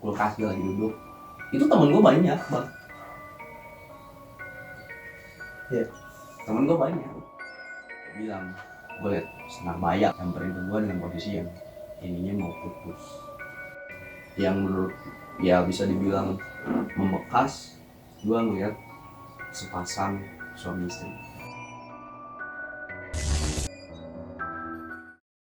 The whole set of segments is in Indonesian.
kulkas dia lagi duduk. Itu temen gue banyak bang. Iya. Temen gue banyak. Bilang, gue liat senang bayar nyamperin ke gue dengan posisi yang ininya mau putus. Yang menurut ya bisa dibilang membekas, gue ngeliat sepasang suami istri.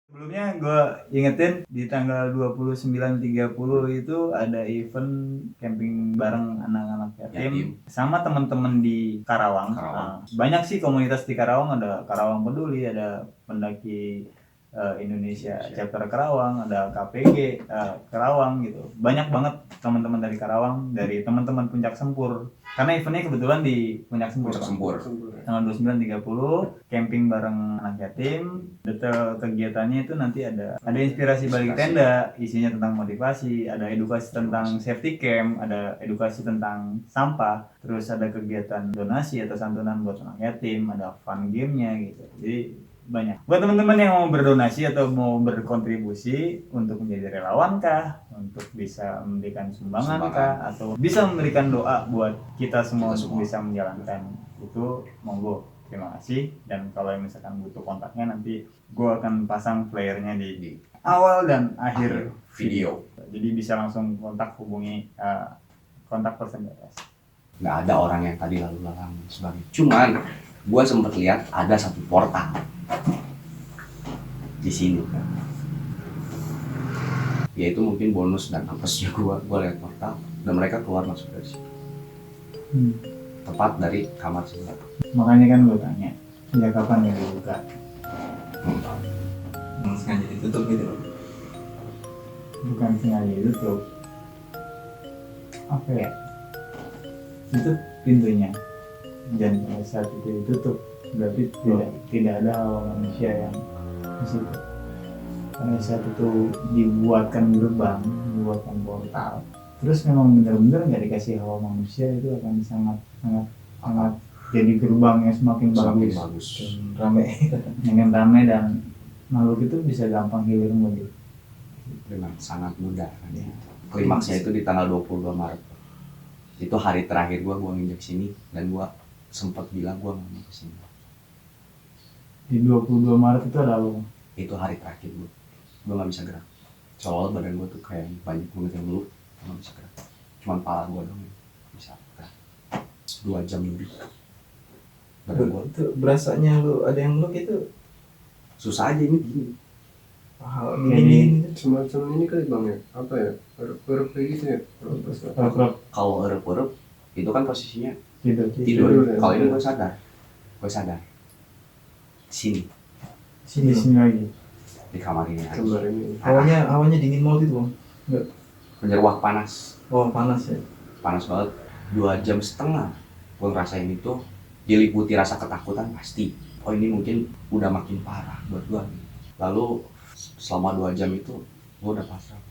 Sebelumnya gue ingetin di tanggal 29-30 itu ada event camping bareng anak-anak yatim sama teman-teman di Karawang. Banyak sih komunitas di Karawang, ada Karawang Peduli, ada Pendaki Indonesia Chapter Karawang, ada KPG Karawang gitu. Banyak banget teman-teman dari Karawang, dari teman-teman Puncak Sempur. Karena eventnya kebetulan di Puncak Sempur. Tanggal 29-30 camping bareng anak yatim. Detail kegiatannya itu nanti ada inspirasi balik tenda, isinya tentang motivasi, ada edukasi tentang safety camp, ada edukasi tentang sampah, terus ada kegiatan donasi atau santunan buat anak yatim, ada fun game-nya gitu. Jadi banyak. Buat teman-teman yang mau berdonasi atau mau berkontribusi untuk menjadi relawan kah, untuk bisa memberikan sumbangan kah, atau bisa memberikan doa buat kita semua untuk bisa menjalankan itu, monggo. Terima kasih. Dan kalau misalkan butuh kontaknya, nanti gue akan pasang flyernya di awal dan akhir video. Jadi bisa langsung kontak, hubungi kontak person BPS. Nggak ada orang yang tadi lalu lalang sebagainya. Cuman gue sempat lihat ada satu portal di sini. Ya itu mungkin bonus dan apesnya gue lihat portal dan mereka keluar masuk dari situ. Tepat dari kamar sebelah. Makanya kan gue tanya, sejak kapan ya dibuka? Sengaja ditutup gitu loh. Bukan sengaja ditutup. Apa ya? Itu pintunya. Dan pada saat itu ditutup, berarti tidak ada hawa manusia yang di situ. Pada saat itu dibuatkan gerbang, dibuatkan portal, terus memang benar-benar nggak dikasih hawa manusia, itu akan sangat jadi gerbang yang semakin bagus. Makin ramai dan makhluk itu bisa gampang hilir mudik dengan sangat mudah kan ya. Klimaksnya itu di tanggal 22 Maret. Itu hari terakhir gue nginjek sini dan gue sempat bilang gue nggak mau kesini. Di 22 Maret itu ada apa? Itu hari terakhir gue nggak bisa gerak. Soalnya badan gue tuh kayak banyak banget yang ngeluh, nggak bisa gerak. Cuman kepala gue dong yang bisa gerak. 2 jam lebih. Badan gue Itu berasanya lu ada yang lu gitu susah aja ini gini. Ini semacam ini kali bang ya, apa ya, erup kayak gitu ya. Kalau erup itu kan posisinya tidur. tidur. Kalau ini gue sadar sini lagi di kamar ini aja. Gambar ini. hawanya dingin banget itu bang. Menyeruak panas Panas ya. banget 2,5 jam gue ngerasain itu, diliputi rasa ketakutan pasti. Oh ini mungkin udah makin parah buat gue. Lalu selama 2 jam itu gue udah pasrah.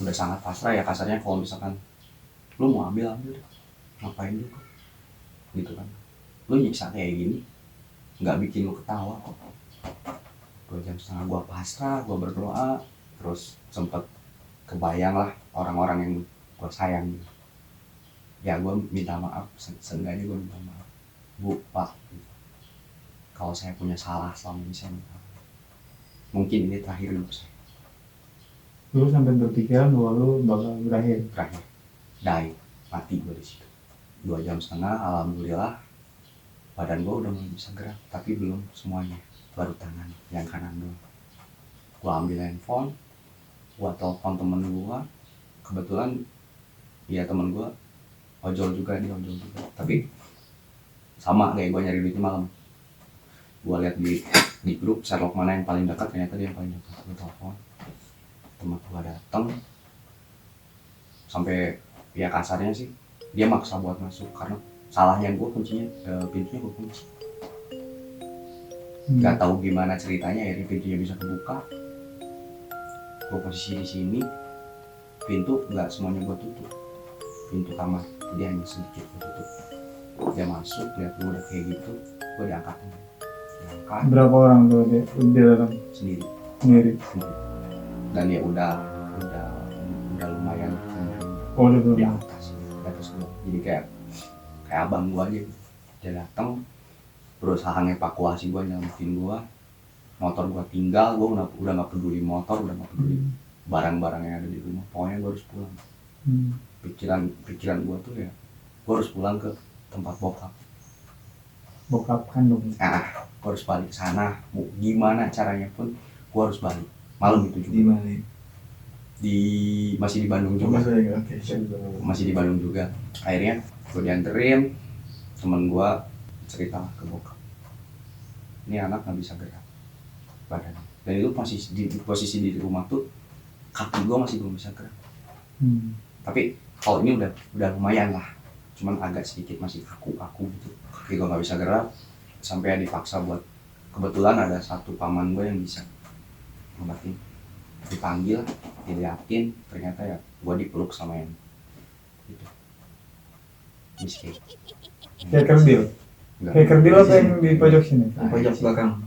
Udah sangat pasrah ya, kasarnya kalau misalkan lu mau ambil ngapain juga gitu kan. Lu nyiksa kayak gini nggak bikin lu ketawa kok. 2,5 jam gue pasrah, gue berdoa, terus sempet kebayang lah orang-orang yang gue sayang gitu. Ya gue minta maaf, seenggaknya gue minta maaf, Bu, Pak, kalau saya punya salah selama ini, saya minta maaf. Mungkin ini terakhir hidup saya. Lu sampai berpikiran bahwa lu bakal berakhir? Terakhir, mati gue di situ. 2,5 jam, alhamdulillah badan gue udah mulai bisa gerak, tapi belum semuanya, baru tangan yang kanan doang. Gue ambil handphone, gue telepon temen gue, kebetulan ya temen gue ojol juga, tapi sama kayak gue nyari duitnya malam. Gue lihat di grup Sherlock mana yang paling dekat, ternyata dia yang paling dekat. Gue telepon, teman gue datang, sampai ya kasarnya sih dia maksa buat masuk karena salahnya gue kuncinya, pintunya gue kunci. Gak tahu gimana ceritanya ya, pintunya bisa kebuka. Gue posisi di sini, pintu nggak semuanya gue tutup, pintu kamar dia hanya sedikit gue tutup. Dia masuk, lihat gue udah kayak gitu, gue diangkat. Berapa orang tuh dia datang? Sendiri. Sendiri. Dan ya udah Oh, udah di belum. atas gue. Jadi kayak abang gue aja gitu. Dia datang berusaha ngevakuasi gue, nyelamatin gue. Motor gue tinggal, gue udah nggak peduli motor, udah nggak peduli barang-barang yang ada di rumah. Pokoknya gue harus pulang. Pikiran gue tuh ya, gue harus pulang ke tempat bokap. Bokap kandung. Gue harus balik ke sana. Gimana caranya pun gue harus balik. Malam itu juga. Di mana? Masih di Bandung juga. Oke, siap. Masih di Bandung juga. Akhirnya gue dianterin, temen gue cerita ke bokap, ini anak nggak bisa gerak badannya. Dan itu masih di posisi di rumah tuh kaki gue masih belum bisa gerak. Tapi kalau ini udah lumayan lah, cuman agak sedikit masih kaku gitu. Kaki gue nggak bisa gerak, sampai dipaksa buat, kebetulan ada satu paman gue yang bisa ngobatin. Dipanggil, diliatin, ternyata ya gue dipeluk sama yang gitu. Miskin. Kayak kerdil. Kayak kerdil apa yang di pojok sini? Pojok belakang.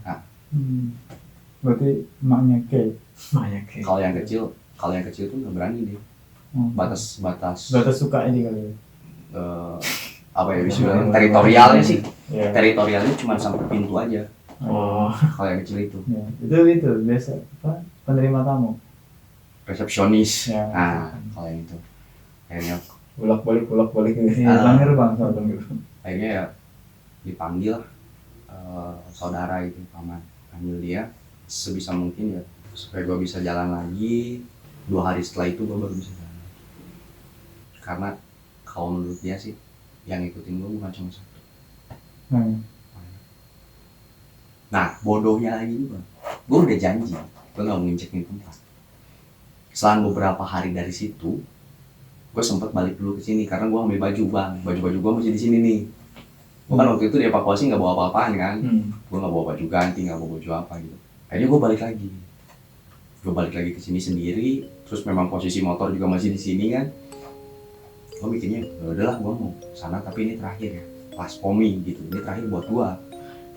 Berarti emaknya kayak. Banyak ya. Kalau yang kecil tuh nggak berani dia. Batas suka ini kali ya. Apa ya istilahnya, teritorialnya sih. Ya. Teritorialnya cuma sampai pintu aja. Oh, Kalau yang kecil itu Ya, itu biasa apa? Penerima tamu. resepsionis. Ya. Kalau yang itu akhirnya bolak-balik gitu. Iya, Bangir bang, Bangir. akhirnya ya dipanggil saudara itu, paman, panggil dia sebisa mungkin ya supaya gue bisa jalan lagi. 2 hari setelah itu gue baru bisa jalan, karena kalau menurut dia sih yang ikutin gue bukan cuma satu. Nah bodohnya lagi juga, gue udah janji gue nggak mau nginjekin tempat. Selang beberapa hari dari situ gue sempet balik dulu ke sini karena gue ambil baju gue masih di sini nih. Gue kan waktu itu dievakuasi nggak bawa apa-apaan kan. Gue nggak bawa baju ganti, nggak bawa baju apa gitu. Akhirnya gue balik lagi ke sini sendiri. Terus memang posisi motor juga masih di sini kan. Gue mikirnya ya udahlah gue mau sana, tapi ini terakhir ya, pas POMI gitu, ini terakhir buat gue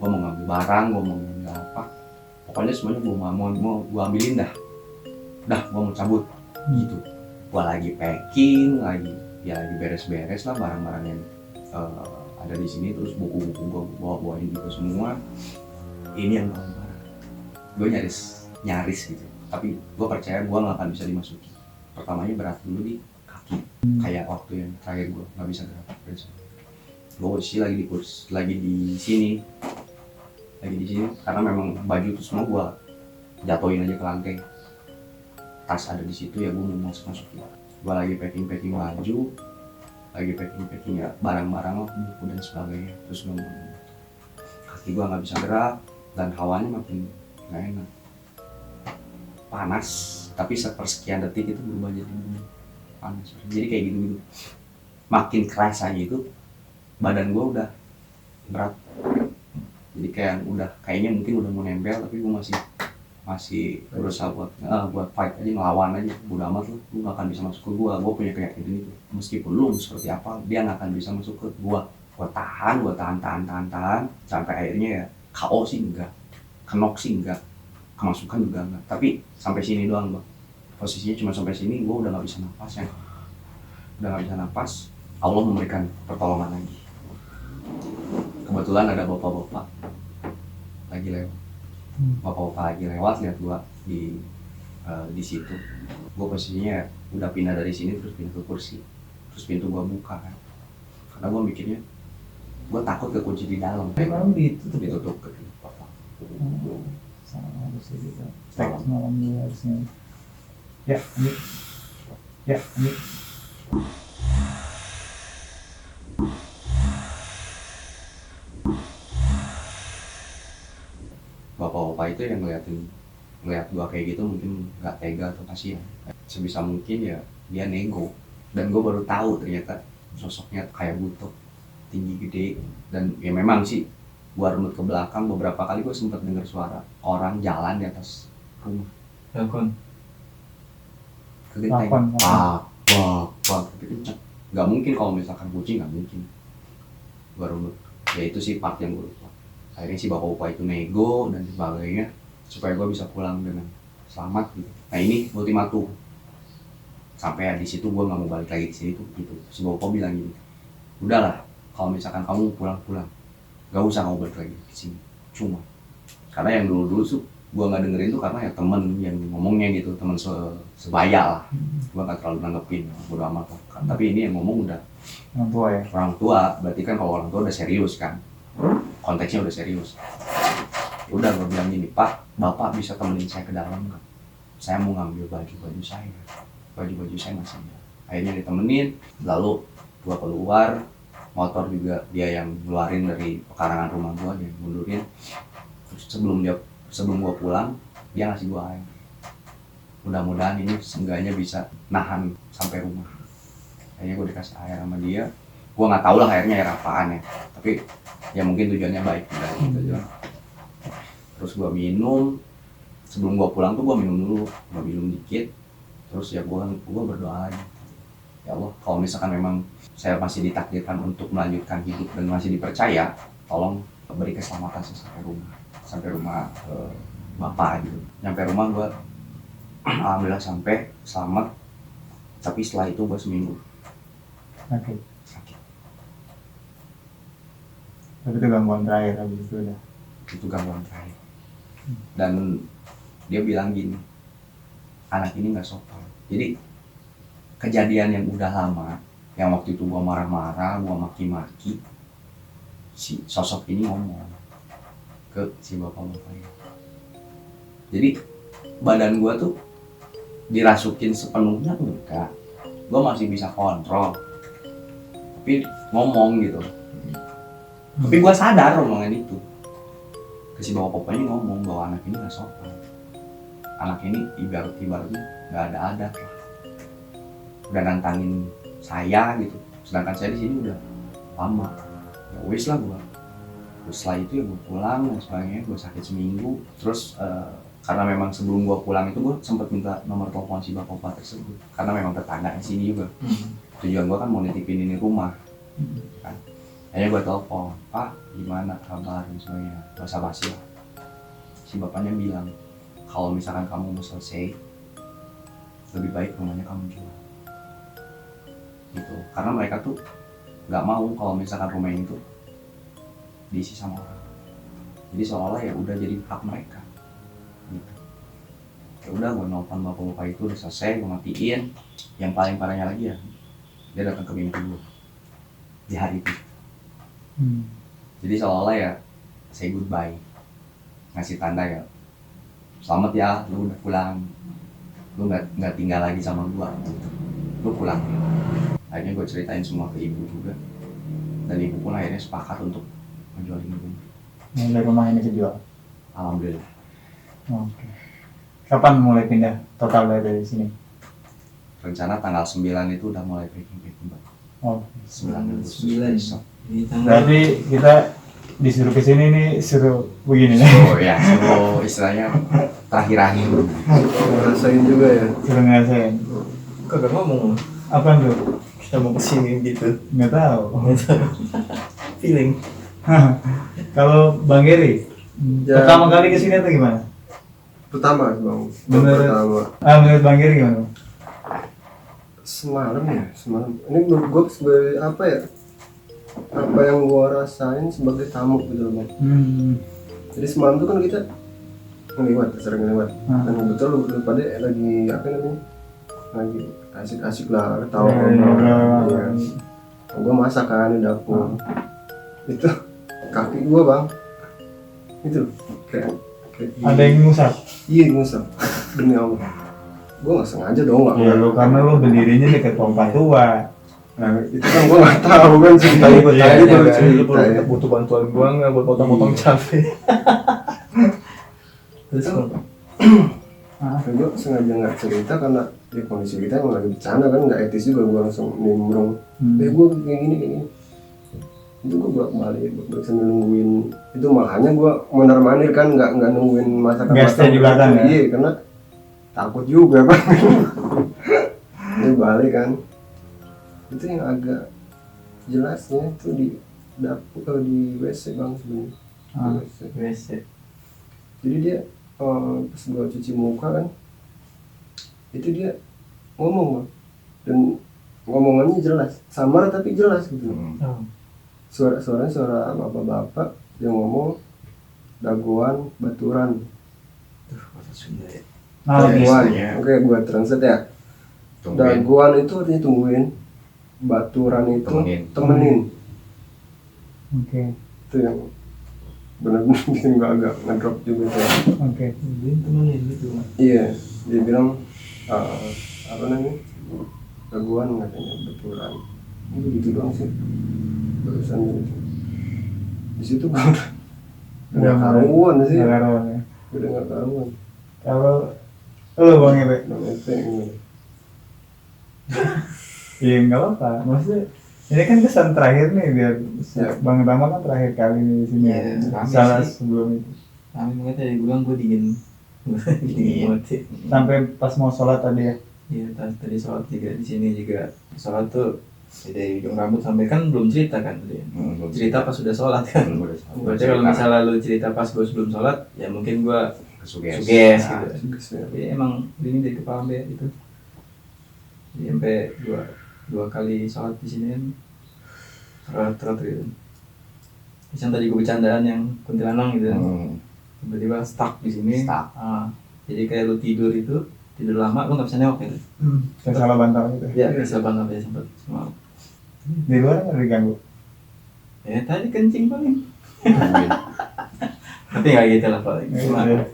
mau ngambil barang, gue mau ngambil apa, pokoknya semuanya gue mau gue ambilin dah gue mau cabut gitu. Gue lagi packing, lagi beres-beres lah barang-barang yang ada di sini, terus buku-buku gue bawain juga semua. Ini yang paling parah, gue nyaris gitu, tapi gue percaya gue nggak akan bisa dimasuki. Pertamanya berat dulu di kaki, kayak waktu yang terakhir gue nggak bisa gerak. Gue posisi lagi di sini karena memang baju itu semua gue jatuhin aja ke lantai. Tas ada di situ ya, gue mau masukin. Gue lagi packing baju, lagi packing ya barang-barang lah, buku dan sebagainya. Terus kaki gue nggak bisa gerak dan hawanya makin nggak enak, panas. Tapi sepersekian detik itu berubah jadi panas. Jadi kayak gitu. Makin kerasa gitu, badan gue udah berat. Jadi kayaknya mungkin udah mau nempel, tapi gue masih berusaha buat fight aja, ngelawan aja. Udah amat lah, lu gak akan bisa masuk ke gua punya keyakinan itu. Meskipun lu seperti apa, dia gak akan bisa masuk ke gua tahan sampai akhirnya ya KO sih enggak, kenok sih enggak, kemasukan juga enggak, tapi sampai sini doang bang. Posisinya cuma sampai sini, gua udah gak bisa napas. Allah memberikan pertolongan lagi. Kebetulan ada bapak-bapak lagi lewat, lihat gua di situ. Gua posisinya udah pindah dari sini, terus pindah ke kursi, terus pintu gua buka kan, karena gua mikirnya gua takut kekunci di dalam. Malam ditutup ke bapak. Sama harusnya gitu. Teks malam dulu harusnya. Ya ini. Bapak-bapak itu yang ngeliat gua kayak gitu mungkin nggak tega atau kasihan. Sebisa mungkin ya dia nego, dan gua baru tahu ternyata sosoknya kayak butuh, tinggi gede, dan ya memang sih gua runut ke belakang beberapa kali, gua sempat dengar suara orang jalan di atas rumah. Balkon. Kegenteng. Tapi kenceng. Nggak mungkin kalau misalkan kucing, nggak mungkin. Gua runut. Ya itu sih part yang gua lupa. Akhirnya si bapak-bapak itu nego dan sebagainya supaya gue bisa pulang dengan selamat gitu. Nah ini ultimatum, sampai di situ gue nggak mau balik lagi ke sini tuh gitu. Si bapak bilang gini, udahlah kalau misalkan kamu pulang, gak usah kamu balik lagi ke sini. Cuma karena yang dulu tuh gue nggak dengerin tuh karena ya temen yang ngomongnya gitu, temen sebaya lah, gue nggak terlalu nanggepin, bodo amat lah. Tapi ini yang ngomong udah Orang tua ya. orang tua, berarti kan kalau orang tua udah serius kan, konteksnya udah serius. Ya udah gue bilang gini, Pak, bapak bisa temenin saya ke dalam nggak? Saya mau ngambil baju saya masih ada. Akhirnya ditemenin, lalu gue keluar, motor juga dia yang ngeluarin dari pekarangan rumah gue, dia mundurin. Terus sebelum gue pulang, dia ngasih gue air. Mudah-mudahan ini seenggaknya bisa nahan sampai rumah. Akhirnya gue dikasih air sama dia. Gue nggak tahu lah airnya air apaan ya, tapi ya mungkin tujuannya baik gitu aja. Terus gue minum, sebelum gue pulang tuh gue minum dikit. Terus ya gue berdoa aja, ya Allah, kalau misalkan memang saya masih ditakdirkan untuk melanjutkan hidup dan masih dipercaya, tolong beri keselamatan saya sampai rumah bapak gitu. Nyampe rumah gue alhamdulillah sampai selamat, tapi setelah itu gue seminggu Oke. sakit. Tapi itu gangguan terakhir habis itu udah. Itu gangguan terakhir. Dan dia bilang gini, anak ini nggak sopan. Jadi kejadian yang udah lama, yang waktu itu gua marah-marah, gua maki-maki, si sosok ini ngomong ke si bapak-bapaknya. Jadi badan gua tuh dirasukin sepenuhnya enggak, gua masih bisa kontrol, tapi ngomong gitu. Tapi gua sadar omongan itu. Ke si bapak-bapaknya ngomong bahwa anak ini nggak sopan. Anak ini ibaratnya nggak ada adat lah, udah nantangin saya gitu, sedangkan saya di sini udah lama. Ya wis lah gue. Terus setelah itu ya gue pulang dan sebagainya, gue sakit seminggu. Terus karena memang sebelum gue pulang itu gue sempat minta nomor telepon si bapak tersebut, karena memang tetangga di sini juga. Tujuan gue kan mau nitipin ini rumah, kan. Akhirnya gue telepon, Pak gimana kabar dan sebagainya, basa-basi lah. Si bapaknya bilang, kalau misalkan kamu mau selesai, lebih baik rumahnya kamu jual. Gitu. Karena mereka tuh nggak mau kalau misalkan rumah ini tuh diisi sama orang. Jadi seolah-olah ya udah jadi hak mereka. Gitu. Ya udah, gue nelfon bapak-bapak itu udah selesai, gue matiin. Yang paling parahnya lagi ya, dia datang ke mimpi gue di hari itu. Jadi seolah-olah ya say goodbye, ngasih tanda ya, selamat ya, lu udah pulang, lu nggak tinggal lagi sama gua, lu pulang. Akhirnya gue ceritain semua ke ibu juga, dan ibu pun akhirnya sepakat untuk menjualin rumah. Mulai rumah ini kejual. Alhamdulillah. Oke. Kapan mulai pindah total dari sini? Rencana tanggal 9 itu udah mulai packing Mbak. Oh. 9 besok. Ini tanggal Berarti kita disuruh ke sini nih suruh begini nih. Oh ya, so istilahnya terakhir-akhir. Rasain juga ya. Suruh ngerasain. kagak ngomong. Apa tuh? Kita mau kesini gitu. Nggak tahu. Feeling. Kalau Bang Geri, Ya. pertama kali kesini atau gimana? Pertama bang. Bener. Pertama. Menurut Bang Geri gimana? Semalam. Ini menurut gue sebagai apa ya? Apa yang gue rasain sebagai tamu gitu loh bang. Jadi semalam tuh kan kita sering ngelewat. Dan kebetulan lu pada lagi apa namanya? Lagi asik-asik lah, ketawa ngobrol. Ya. Gue masak kan di dapur. Itu kaki gue bang. Itu kayak Ada yang ngusap? Iya ngusap. Demi Allah. Gue nggak sengaja dong nggak. Ya lu karena lu berdirinya dekat pompa tua. Nah, itu kan gue nggak tahu kan cerita Tadi itu. gue Iya, tanya Tadi kan, baru lu cerita ya. butuh bantuan gua nggak buat potong-potong cabai. Terus Gue sengaja nggak cerita karena ya kondisi kita emang lagi bercanda kan, nggak etis juga gue langsung nimbrung. Gue kayak gini. Itu gue balik sambil nungguin. Itu makanya gue mondar-mandir kan, nggak nungguin masakan. Nggak stay di belakang ya? Iya, karena takut juga kan. Ini balik kan. Itu yang agak jelasnya itu di dapur, kalau di WC bang sebenarnya. Di WC. WC. Jadi dia pas gue cuci muka kan, itu dia ngomong bang, dan ngomongannya jelas, samar tapi jelas gitu. Oh. Suaranya suara bapak-bapak yang ngomong daguan baturan. Tuh, bahasa Sunda ya. Daguan, iya. oke gua translate ya. Tungguin. Daguan itu artinya tungguin, baturan itu temenin. Oke. Itu yang benar-benar bikin gua agak ngedrop juga tuh. Oke. Jadi temenin gitu. Iya, dia bilang apa namanya, daguan katanya baturan. Itu gitu doang sih barusan gitu. Di situ gua udah nggak karuan sih, Nggak karuan ya. udah nggak karuan. Kalau lo Bang Epe, Bang Epe ini. ya nggak apa-apa. Maksudnya ini kan kesan terakhir nih biar Ya. Bang Tama kan terakhir kali nih di sini. Iya, rame Salah sih. sebelum itu. Kami banget tadi bilang gue dingin. Dingin banget sih. Sampai pas mau sholat tadi ya. Iya, tadi sholat juga di sini juga sholat tuh dari ujung rambut sampai kan belum cerita kan tadi. Cerita pas sudah sholat kan. Berarti kalau misalnya lu cerita pas gue sebelum sholat, ya mungkin gue Suges. suges Nah, gitu. Tapi emang ini dari kepala B itu. Jadi sampai dua kali sholat di sini kan terus gitu. Terus yang tadi gue bercandaan yang kuntilanak gitu. Tiba-tiba stuck di sini. Stuck. Jadi kayak lu tidur lama lu nggak bisa nengok gitu. Saya salah bantal gitu. Ya bisa banget ya sempat semalam. Di luar nggak diganggu. Ya tadi kencing paling. Tungguin. Tapi nggak gitu lah paling. Iya.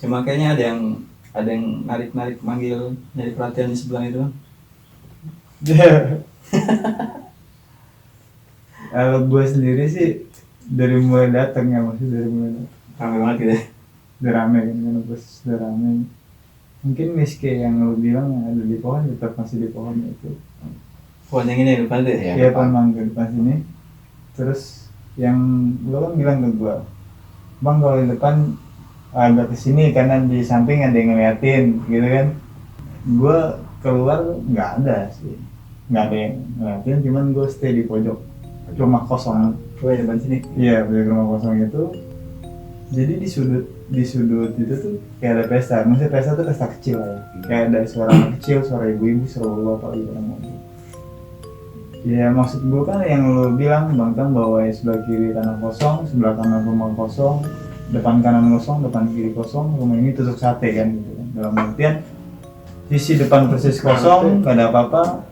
Cuma kayaknya ada yang narik manggil nyari perhatian di sebelah itu. Kalau gue sendiri sih dari mulai datang ya, maksudnya dari mulai datang. Ramai banget gitu ya. Udah rame kan, pas udah rame. Mungkin miske yang lo bilang yang ada di pohon tetap masih di pohon itu. Pohon yang ini depan deh. Iya. Iya pohon mangga depan sini. Terus yang lo kan bilang ke gue, Bang kalau di depan agak kesini karena di samping ada yang ngeliatin gitu kan. Gue keluar nggak ada sih, nggak ada yang ngeliatin, cuman gue stay di pojok rumah kosong. Oh ya depan sini. Iya, pojok rumah kosong itu. Jadi di sudut itu tuh kayak ada pesta. Maksudnya pesta tuh pesta kecil lah ya. Kayak ada suara anak kecil, suara ibu-ibu, suara bapak gitu kan. Ya maksud gue kan yang lo bilang Bang Tam bahwa ya sebelah kiri tanah kosong, sebelah kanan rumah kosong, depan kanan kosong, depan kiri kosong, rumah ini tusuk sate kan gitu kan. Dalam artian sisi depan persis kosong, nggak ada apa-apa,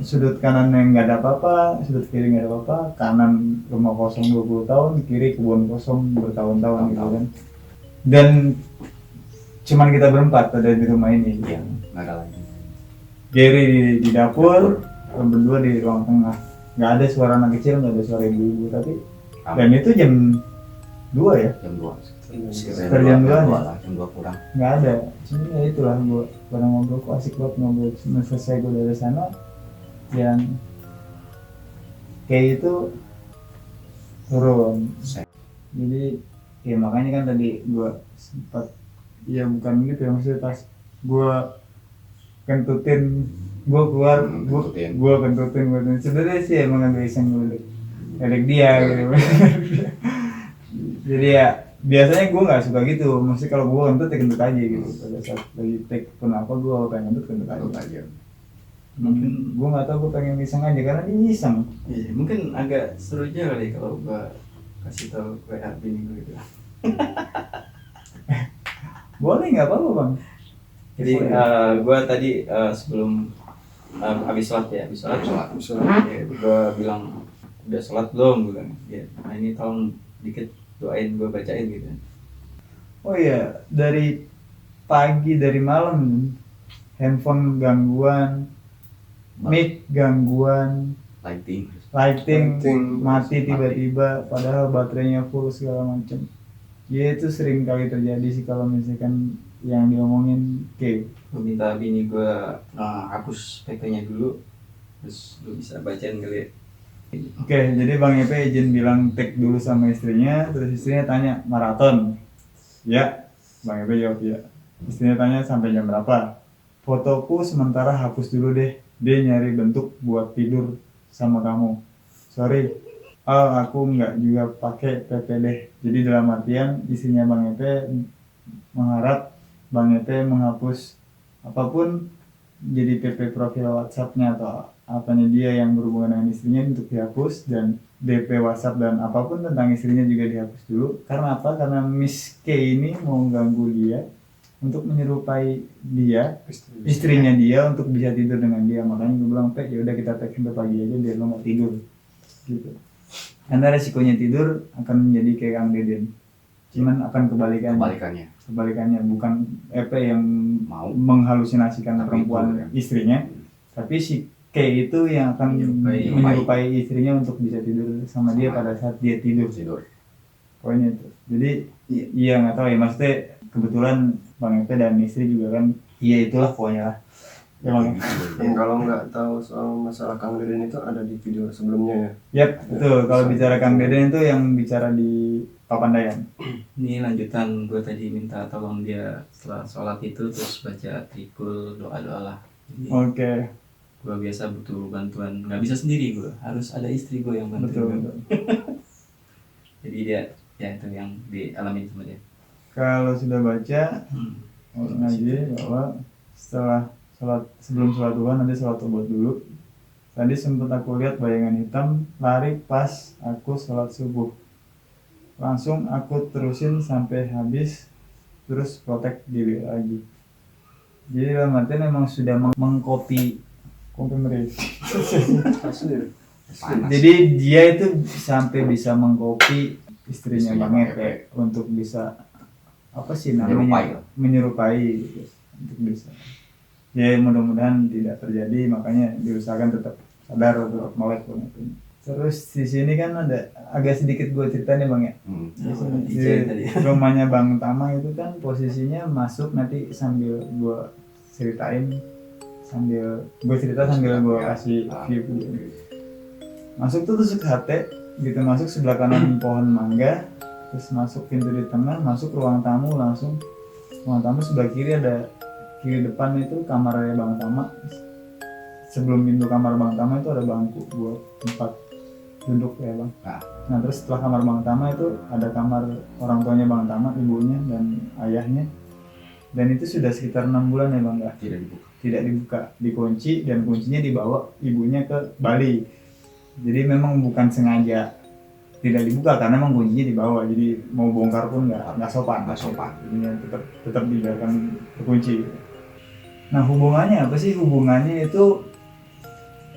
sudut kanan yang nggak ada apa-apa, sudut kiri nggak ada apa-apa, kanan rumah kosong 20 tahun, kiri kebun kosong bertahun-tahun gitu kan. Dan cuman kita berempat ada di rumah ini. Iya, nggak ada lagi. Gary di dapur, berdua di ruang tengah. Nggak ada suara anak kecil, nggak ada suara ibu-ibu, tapi dan itu jam 2 ya, Jam 2. Sekitar jam 2 lah, jam 2 kurang. nggak ada. Cuma ya itulah gue pada ngobrol, kok asik banget ngobrol. Selesai gue dari sana, yang kayak itu turun. Jadi ya makanya kan tadi gue sempat, ya bukan gitu ya, maksudnya pas gue kentutin, gue keluar, gue kentutin. Sebenarnya sih emang agak iseng gue lirik dia gitu. Jadi ya biasanya gue nggak suka gitu, maksudnya kalau gue kentut ya kentut aja gitu. Pada saat lagi take pun apa gue pengen kentut aja. Mungkin gue nggak tahu, gue pengen iseng aja karena dia iseng. Iya, mungkin agak seru aja kali kalau gua kasih tahu WA bini gue gitu. Boleh nggak apa-apa Bang. Jadi gua tadi sebelum habis sholat ya, gua bilang udah sholat belum, gue bilang. Ya, nah ini tolong dikit doain gua bacain gitu. Oh iya, dari pagi dari malam handphone gangguan, mic gangguan, lighting mati tiba-tiba padahal baterainya full segala macam. Ya itu sering kali terjadi sih kalau misalkan yang diomongin kayak. Gue minta bini gue hapus PP-nya dulu, terus lu bisa bacain kali ya. Oke, jadi Bang Epe izin bilang take dulu sama istrinya, terus istrinya tanya maraton. Ya, Bang Epe jawab ya. Istrinya tanya sampai jam berapa. Fotoku sementara hapus dulu deh, dia nyari bentuk buat tidur sama kamu. Sorry, aku nggak juga pakai PP deh. Jadi dalam artian istrinya Bang Epe mengharap Bang Epe menghapus apapun jadi PP profil WhatsApp-nya atau apanya dia yang berhubungan dengan istrinya untuk dihapus, dan DP WhatsApp dan apapun tentang istrinya juga dihapus dulu. Karena apa? Karena Miss K ini mau ganggu dia untuk menyerupai dia, istrinya dia, untuk bisa tidur dengan dia. Makanya gue bilang, Pe, yaudah kita tag sampai pagi aja biar lo nggak tidur gitu. Karena resikonya tidur akan menjadi kayak Kang Deden, cuman akan kebalikannya, bukan EP yang mau menghalusinasikan tapi perempuan itu, ya. istrinya, tapi si K itu yang akan menyerupai istrinya untuk bisa tidur sama dia pada saat dia tidur. Poinnya itu. Jadi iya nggak tahu ya, maksudnya kebetulan Bang Epe dan istri juga kan, iya itulah pokoknya lah. Emang. Dan kalau nggak tahu soal masalah Kang Deden itu ada di video sebelumnya ya. Yap, betul. Kalau bicara Kang Deden itu yang bicara di Papandayan. Ini lanjutan gue tadi minta tolong dia setelah sholat itu terus baca trikul doa-doa lah. Jadi Oke. gue biasa butuh bantuan, nggak bisa sendiri gue, harus ada istri gue yang bantu. Betul. Jadi dia ya itu yang dialami sama dia. Kalau sudah baca, ngaji bahwa setelah sebelum sholat duha nanti sholat tobat dulu. Tadi sempat aku lihat bayangan hitam lari pas aku sholat subuh. Langsung aku terusin sampai habis, terus protek diri lagi. Jadi dalam artian memang sudah mengcopy mereka. Jadi dia itu sampai bisa mengcopy istrinya Bang Epe untuk bisa apa sih namanya menyerupai gitu, untuk bisa. Ya mudah-mudahan tidak terjadi, makanya diusahakan tetap sadar untuk melek Bang Epe. Terus di sini kan ada agak sedikit gue cerita nih Bang ya. Di rumahnya Bang Tama itu kan posisinya masuk, nanti sambil gue ceritain, sambil gue cerita sambil gue kasih view gitu. Masuk tuh tusuk hati gitu, masuk sebelah kanan pohon mangga, terus masuk pintu di tengah, masuk ruang tamu, langsung ruang tamu sebelah kiri, ada kiri depan itu kamarnya Bang Tama. Sebelum pintu kamar Bang Tama itu ada bangku buat tempat duduk ya Bang. Nah terus setelah kamar Bang Tama itu ada kamar orang tuanya Bang Tama, ibunya dan ayahnya. Dan itu sudah sekitar 6 bulan ya Bang ya? Tidak dibuka, dikunci, dan kuncinya dibawa ibunya ke Bali. Jadi memang bukan sengaja tidak dibuka, karena memang kuncinya dibawa, jadi mau bongkar pun nggak sopan. Jadinya tetap dibiarkan terkunci. Nah hubungannya apa sih? Hubungannya itu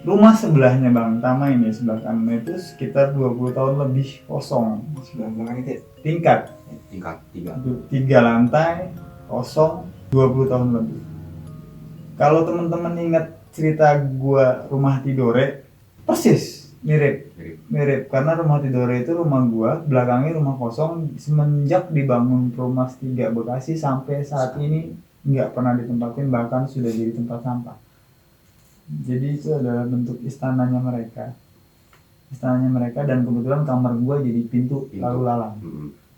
rumah sebelahnya Bang Tama ini, sebelah kanan itu sekitar 20 tahun lebih kosong. Sebelah belakang itu tingkat 3 lantai kosong 20 tahun lebih. Kalau teman-teman ingat cerita gua rumah Tidore, persis mirip karena rumah Tidore itu rumah gua, belakangnya rumah kosong. Semenjak dibangun Perumas 3 Bekasi sampai saat ini nggak pernah ditempatin, bahkan sudah jadi tempat sampah. Jadi itu adalah bentuk istananya mereka, dan kebetulan kamar gua jadi pintu lalu lalang.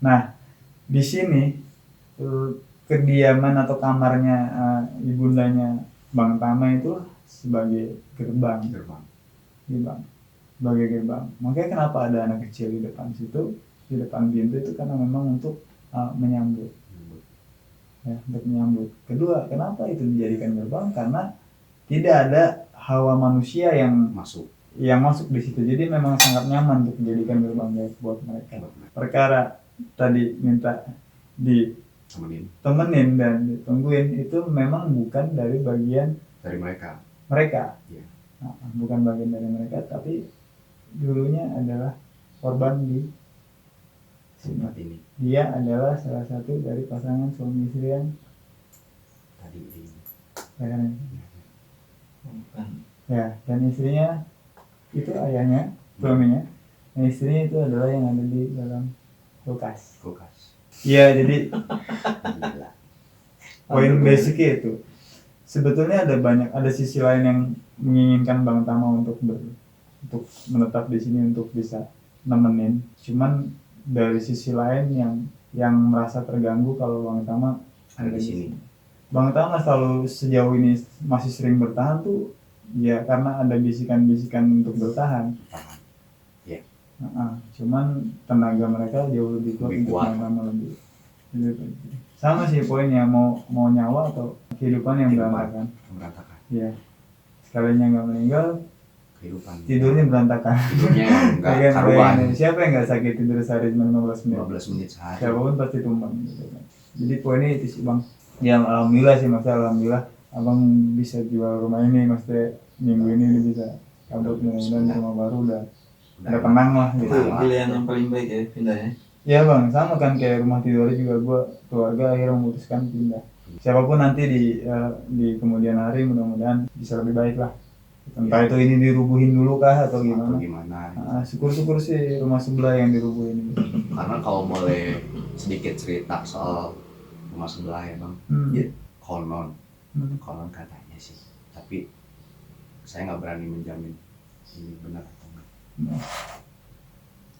Nah di sini kediaman atau kamarnya ibundanya Bang Tama itu sebagai gerbang. Sebagai gerbang. Makanya kenapa ada anak kecil di depan situ, di depan pintu itu, karena memang untuk menyambut. Ya, untuk menyambut. Kedua, kenapa itu dijadikan gerbang? Karena tidak ada hawa manusia yang masuk di situ. Jadi memang sangat nyaman untuk dijadikan gerbang guys buat mereka. Perkara tadi minta temenin dan ditungguin itu memang bukan dari bagian dari mereka. Yeah. Nah, bukan bagian dari mereka, tapi dulunya adalah korban di tempat ini. Dia adalah salah satu dari pasangan suami istri yang tadi ya, dan istrinya itu ayahnya, suaminya. Nah, istrinya itu adalah yang ada di dalam kulkas. Iya, jadi poin basicnya itu. Sebetulnya ada sisi lain yang menginginkan Bang Tama untuk menetap di sini untuk bisa nemenin. Cuman dari sisi lain yang merasa terganggu kalau Bang Tama ada di sini. Bang Tama selalu sejauh ini masih sering bertahan tuh ya karena ada bisikan-bisikan untuk bertahan. Cuman tenaga mereka jauh lebih kuat. Lebih. Sama sih poinnya, mau nyawa atau kehidupan yang berantakan. ya sekalinya nggak meninggal kehidupan tidurnya berantakan. tidurnya nggak Bayangin, karuan. siapa yang nggak sakit tidur sehari cuma 15 menit? 15 menit sehari. Siapapun pasti tumbang gitu kan. Jadi poinnya itu sih bang. Ya alhamdulillah sih maksudnya alhamdulillah abang bisa jual rumah ini, maksudnya minggu ini udah bisa cabut mudah-mudahan rumah baru udah tenang lah gitu. Itu pilihan yang paling baik ya pindah ya. Ya bang, sama kan kayak rumah tidurnya juga gua keluarga akhirnya memutuskan pindah. Siapapun nanti di kemudian hari mudah-mudahan bisa lebih baik lah. Entah itu ini dirubuhin dulu kah atau gimana. Syukur-syukur sih rumah sebelah yang dirubuhin. Karena kalau boleh sedikit cerita soal rumah sebelah ya bang, konon katanya sih, tapi saya nggak berani menjamin ini benar atau enggak.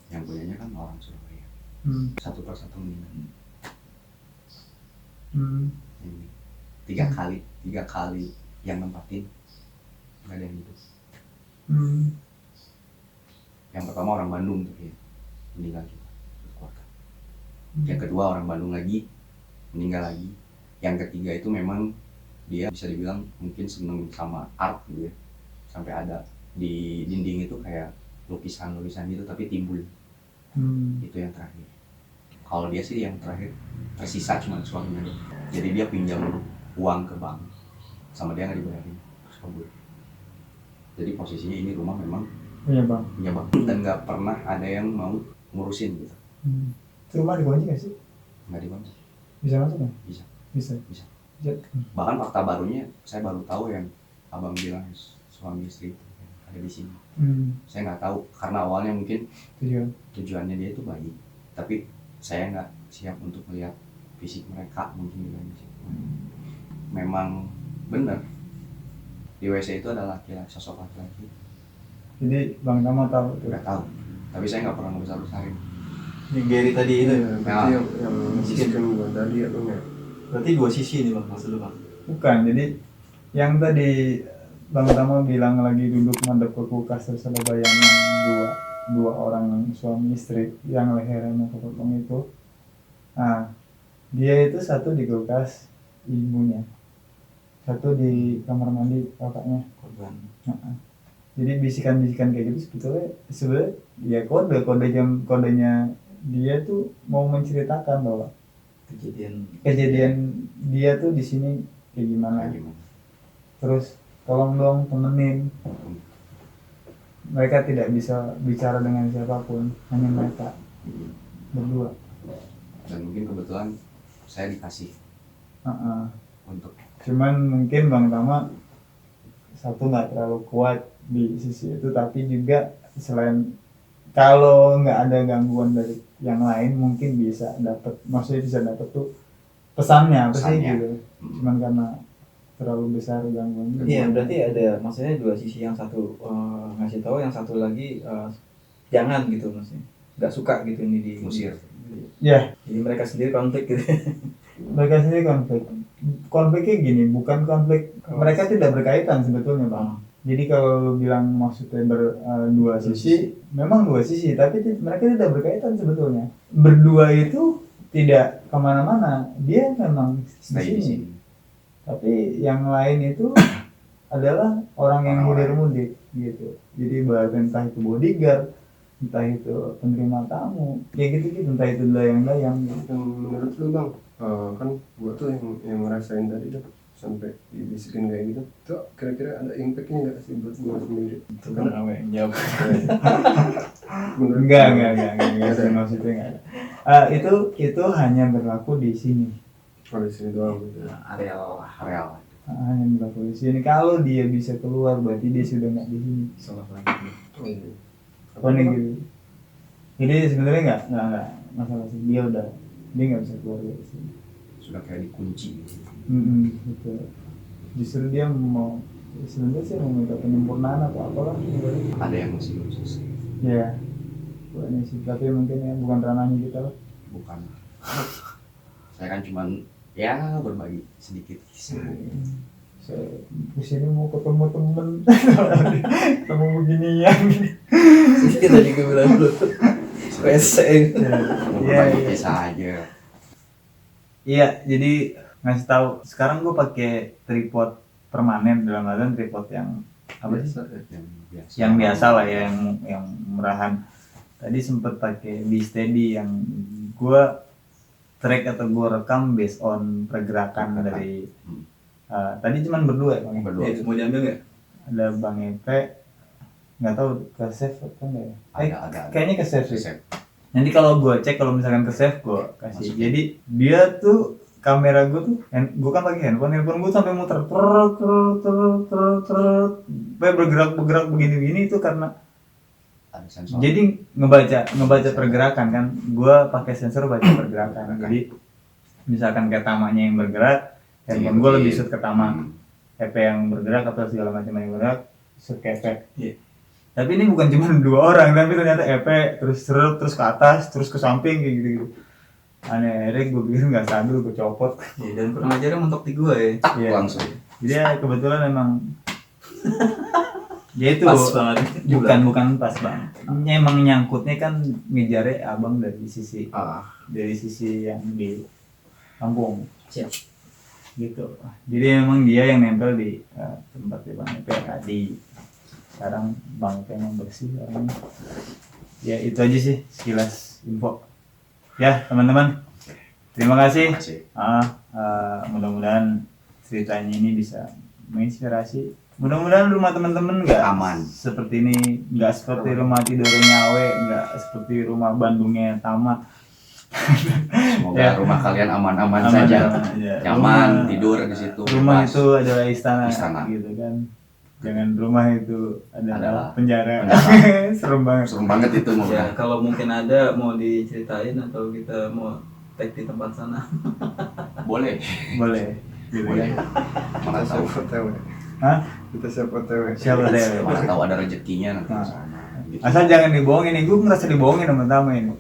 Yang punyanya kan orang Surabaya, satu persatu meninggal. Ini tiga kali yang nempatin nggak ada yang hidup. Yang pertama orang Bandung tuh ya meninggal juga keluarga. Yang kedua orang Bandung lagi meninggal lagi. Yang ketiga itu memang dia bisa dibilang mungkin seneng sama art gitu ya, sampai ada di dinding itu kayak lukisan gitu tapi timbul. Itu yang terakhir. Kalau dia sih yang terakhir tersisa cuma suaminya. Jadi dia pinjam uang ke bank sama dia nggak dibayarin terus kabur. Jadi posisinya ini rumah memang punya bank dan nggak pernah ada yang mau ngurusin gitu. Itu rumah dikunci nggak sih? Nggak dikunci. Bisa masuk nggak? Bisa. Bahkan fakta barunya saya baru tahu yang abang bilang suami istri itu ada di sini. Saya nggak tahu karena awalnya mungkin tujuannya dia itu baik, tapi saya nggak siap untuk melihat fisik mereka mungkin juga sih. Memang benar di WC itu ada laki-laki, sosok laki-laki. Jadi Bang Tama tahu tuh? Nggak tahu, tapi saya nggak pernah ngebesar-besarin. Yang Gary tadi itu berarti yang sistem gua tadi ya bang ya. Berarti dua sisi nih bang, maksud lu bang? Bukan, jadi yang tadi Bang Tama bilang lagi duduk madep ke kulkas terus ada bayangan dua orang suami istri yang lehernya kepotong itu. Nah, dia itu satu di kulkas ibunya, satu di kamar mandi kakaknya. Korban. Jadi bisikan-bisikan kayak gitu sebenarnya ya kodenya dia tuh mau menceritakan bahwa kejadian dia tuh di sini kayak gimana. Terus tolong dong temenin. Mereka tidak bisa bicara dengan siapapun, hanya mereka berdua. Dan mungkin kebetulan saya dikasih untuk. Cuman mungkin Bang Tama satu nggak terlalu kuat di sisi itu, tapi juga selain kalau nggak ada gangguan dari yang lain mungkin bisa dapat, maksudnya bisa dapat tuh pesannya apa sih gitu. Cuman karena terlalu besar gangguan. Iya, berarti ada maksudnya dua sisi, yang satu ngasih tahu, yang satu lagi jangan gitu, maksudnya nggak suka gitu ini di musir. Ya. Jadi mereka sendiri konflik gitu. Mereka sendiri konfliknya gini, bukan konflik, mereka tidak berkaitan sebetulnya bang. Jadi kalau lu bilang maksudnya dua sisi, memang dua sisi, tapi mereka tidak berkaitan sebetulnya. Berdua itu tidak kemana-mana, dia memang di sini. Tapi yang lain itu adalah orang yang hilir mudik gitu. Jadi entah itu bodyguard, entah itu penerima tamu, ya gitu-gitu, entah itu dayang-dayang gitu. Dan menurut lu bang, kan gua tuh yang ngerasain tadi tuh sampai dibisikin kayak gitu, tuh kira-kira ada impactnya nggak sih buat gua sendiri? Itu kan apa yang jawab? Enggak, maksudnya enggak ada. Itu hanya berlaku di sini. Oh, di sini doang gitu. Areal. Hanya berlaku di sini. Kalau dia bisa keluar berarti dia sudah nggak di sini. Salah lagi. Oh iya. Gitu. Jadi sebenarnya nggak masalah sih, dia nggak bisa keluar dari sini. Sudah kayak dikunci. Betul. Justru dia mau sebenarnya sih mau minta penyempurnaan atau apalah. Ada yang masih belum selesai. Ya, bukannya sih, tapi mungkin ya bukan ranahnya kita lah. Bukan. Saya kan cuman ya berbagi sedikit kisah. Saya kesini mau ketemu temen, ketemu beginian. Sedikit tadi gue bilang dulu. Rese. Berbagi kisah aja. Iya, jadi ngasih tahu. Sekarang gue pakai tripod permanen, dalam artian tripod yang apa sih? Yang biasa. Yang biasa lah ya, yang murahan. Tadi sempet pakai B-Steady yang gua track atau gua rekam based on pergerakan dari tadi cuman berdua ya Bang. Berdua. Mau diambil nggak? Ada Bang Epe, nggak tahu ke save apa enggak ya? Ada. Kayaknya ke save sih. Save. Nanti kalau gue cek, kalau misalkan ke save gue kasih. Jadi dia tuh kamera gue tuh, gue kan pakai handphone gue sampai muter sampai bergerak begini itu karena Ada sensor. jadi ngebaca pergerakan kan. Gue pakai sensor baca pergerakan. Jadi misalkan kayak tamanya yang bergerak, handphone gue lebih shoot ke tama. EP yang bergerak atau segala macam yang bergerak, shoot ke EP. Iya. Tapi ini bukan cuma 2 orang, tapi ternyata EP terus ke atas, terus ke samping kayak gitu. Aneh, akhirnya gue pikir nggak stabil, gue copot. Iya, dan kurang ajarnya mentok di gua ya. Iya. Langsung. Jadi ya kebetulan emang dia itu Pas banget. bukan pas bang. Emang nyangkutnya kan ngejarnya abang dari sisi yang di kampung. Siap. Gitu. Jadi emang dia yang nempel di tempat di Bang EP tadi. Sekarang Bang EP yang bersih orangnya. Ya itu aja sih sekilas info. Ya teman-teman, terima kasih. Mudah-mudahan ceritanya ini bisa menginspirasi. Mudah-mudahan rumah teman-teman nggak Aman. seperti ini, nggak seperti rumah tidurnya Nyawe, nggak seperti rumah Bandungnya Tama. Semoga Ya. rumah kalian aman-aman saja. aja. Nyaman, tidur di situ. Rumah bebas. itu adalah istana, Istana. gitu kan. Jangan rumah itu adalah Adalah penjara. Serem banget. serem banget itu mau. Ya, kalau mungkin ada mau diceritain atau kita mau tag di tempat sana. Boleh. Boleh. Gitu Boleh. kan. Mana Kita tahu. siap OTW. Hah? Kita siap OTW. Siapa deh? Mana tahu ada rezekinya nanti Nah. di sana. Gitu. Asal jangan dibohongin nih, gue merasa dibohongin sama Tama ini.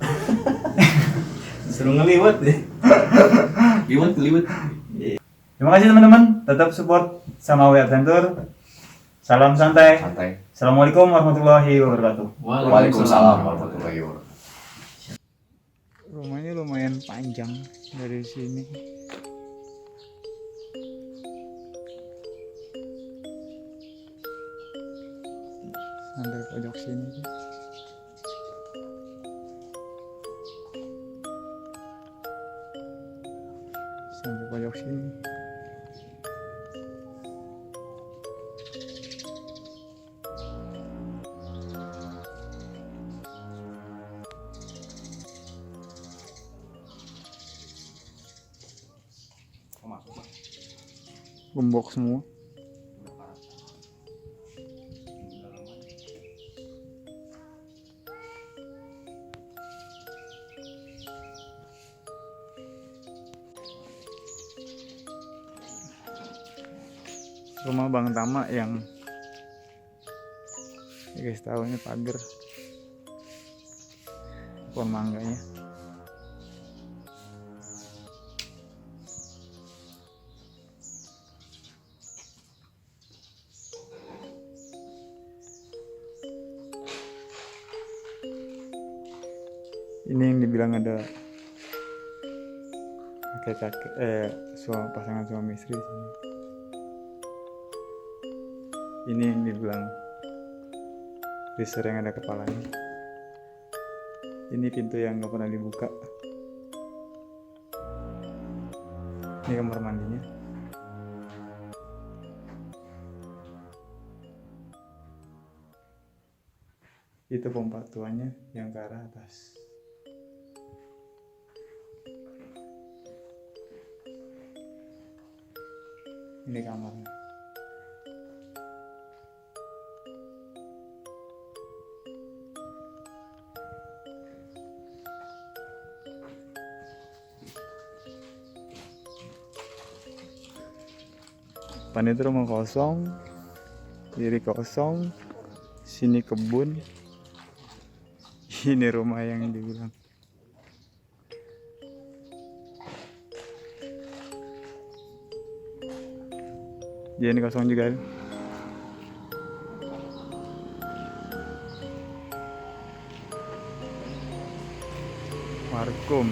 Suruh ngeliwat deh. Liwat. Terima kasih teman-teman, tetap support sama We Adventure. Salam santai. Santai. Assalamualaikum warahmatullahi wabarakatuh. Waalaikumsalam warahmatullahi wabarakatuh. Rumahnya lumayan panjang dari sini. Sampai pojok sini. Sampai pojok sini. Gembok semua. Rumah Bang Tama yang ya guys tahu ini pagar pohon mangganya. Ini yang dibilang ada kakek-kakek pasangan suami istri sini. Ini yang dibilang freezer yang ada kepalanya. Ini pintu yang nggak pernah dibuka. Ini kamar mandinya. Itu pompa tuanya yang ke arah atas. Ini kamarnya. Depan itu rumah kosong, kiri kosong, sini kebun. Ini rumah yang dibilang. Jadi ini kosong juga. Warkum.